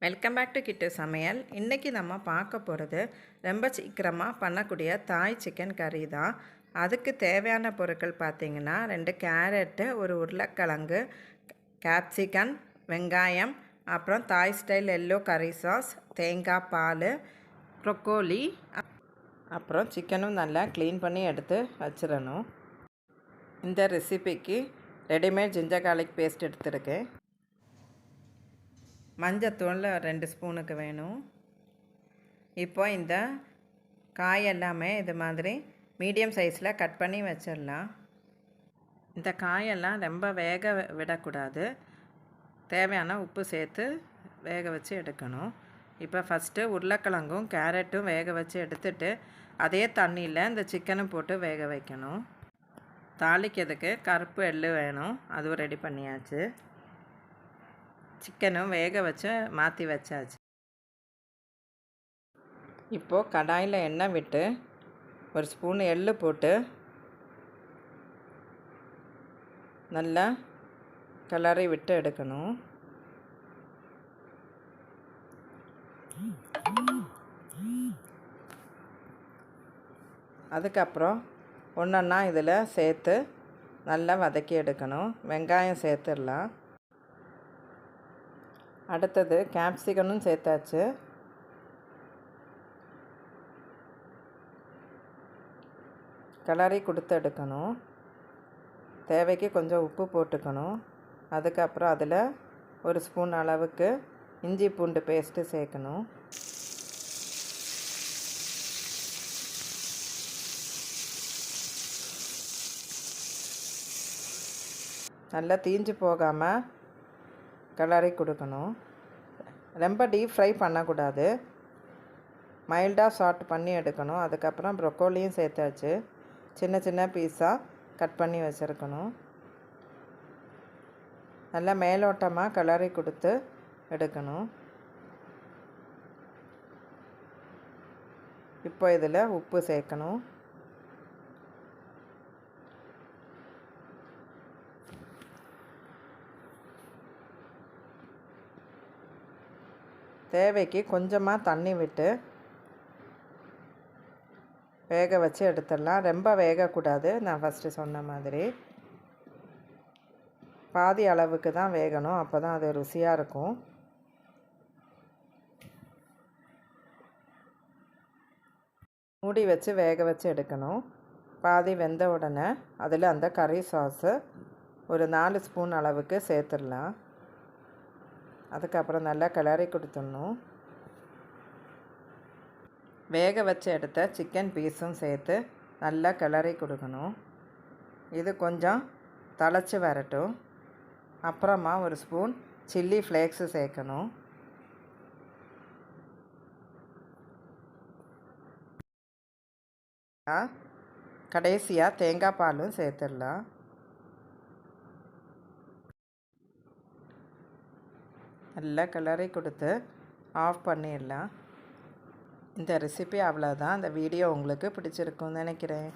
Welcome back to கிட்டு சமையல். இன்றைக்கி நம்ம பார்க்க போகிறது ரொம்ப சீக்கிரமாக பண்ணக்கூடிய தாய் சிக்கன் கறி தான். அதுக்கு தேவையான பொருட்கள் பார்த்திங்கன்னா 2 கேரட்டு, ஒரு உருளைக்கிழங்கு, கேப்சிகன், வெங்காயம், அப்புறம் தாய் ஸ்டைல் எல்லோ கறி சாஸ், தேங்காய் பால், ப்ரொக்கோலி, அப்புறம் சிக்கனும் நல்லா க்ளீன் பண்ணி எடுத்து வச்சிடணும். இந்த ரெசிபிக்கு ரெடிமேட் ஜிஞ்சர் கார்லிக் பேஸ்ட் எடுத்துருக்கேன். மஞ்சத்தூள் 2 ஸ்பூனுக்கு வேணும். இப்போ இந்த காய் எல்லாமே இது மாதிரி மீடியம் சைஸில் கட் பண்ணி வச்சிடலாம். இந்த காயெல்லாம் ரொம்ப வேக விடக்கூடாது. தேவையான உப்பு சேர்த்து வேக வச்சு எடுக்கணும். இப்போ ஃபஸ்ட்டு உருளைக்கிழங்கும் கேரட்டும் வேக வச்சு எடுத்துட்டு அதே தண்ணியில் இந்த சிக்கனும் போட்டு வேக வைக்கணும். தாளிக்கிறதுக்கு கருப்பு எள்ளு வேணும், அதுவும் ரெடி பண்ணியாச்சு. சிக்கனும் வேக வச்சு மாற்றி வச்சாச்சு. இப்போது கடாயில் எண்ணெய் விட்டு ஒரு ஸ்பூன் எள்ளு போட்டு நல்லா கிளறி விட்டு எடுக்கணும். அதுக்கப்புறம் ஒன்றொன்னா இதில் சேர்த்து நல்லா வதக்கி எடுக்கணும். வெங்காயம் சேர்த்துடலாம். அடுத்தது கேப்சிகனும் சேர்த்தாச்சு. கிளறி கொடுத்து எடுக்கணும். தேவைக்கு கொஞ்சம் உப்பு போட்டுக்கணும். அதுக்கப்புறம் அதில் ஒரு ஸ்பூன் அளவுக்கு இஞ்சி பூண்டு பேஸ்ட்டு சேர்க்கணும். நல்லா தீஞ்சு போகாமல் கிளறி கொடுக்கணும். ரொம்ப டீப் ஃப்ரை பண்ணக்கூடாது, மைல்டாக சாட் பண்ணி எடுக்கணும். அதுக்கப்புறம் ப்ரொக்கோலியும் சேர்த்தாச்சு. சின்ன சின்ன பீஸாக கட் பண்ணி வச்சுருக்கணும். நல்லா மேலோட்டமாக கிளறி கொடுத்து எடுக்கணும். இப்போ இதில் உப்பு சேர்க்கணும். தேவைக்கு கொஞ்சமாக தண்ணி விட்டு வேக வச்சு எடுத்துடலாம். ரொம்ப வேகக்கூடாது. நான் ஃபஸ்ட்டு சொன்ன மாதிரி பாதி அளவுக்கு தான் வேகணும். அப்போ தான் அது ருசியாக இருக்கும். மூடி வச்சு வேக வச்சு எடுக்கணும். பாதி வெந்த உடனே அதில் அந்த கறி சாஸு ஒரு 4 ஸ்பூன் அளவுக்கு சேர்த்துடலாம். அதுக்கப்புறம் நல்லா கிளறி கொடுத்துடணும். வேக வச்சு எடுத்த சிக்கன் பீஸும் சேர்த்து நல்லா கிளறி கொடுக்கணும். இது கொஞ்சம் தழைச்சி வரட்டும். அப்புறமா ஒரு ஸ்பூன் சில்லி ஃப்ளேக்ஸு சேர்க்கணும். கடைசியாக தேங்காய் பாலும் சேர்த்துடலாம். நல்லா கிளறி கொடுத்து ஆஃப் பண்ணிடலாம். இந்த ரெசிபி அவ்வளோதான். இந்த வீடியோ உங்களுக்கு பிடிச்சிருக்குன்னு நினைக்கிறேன்.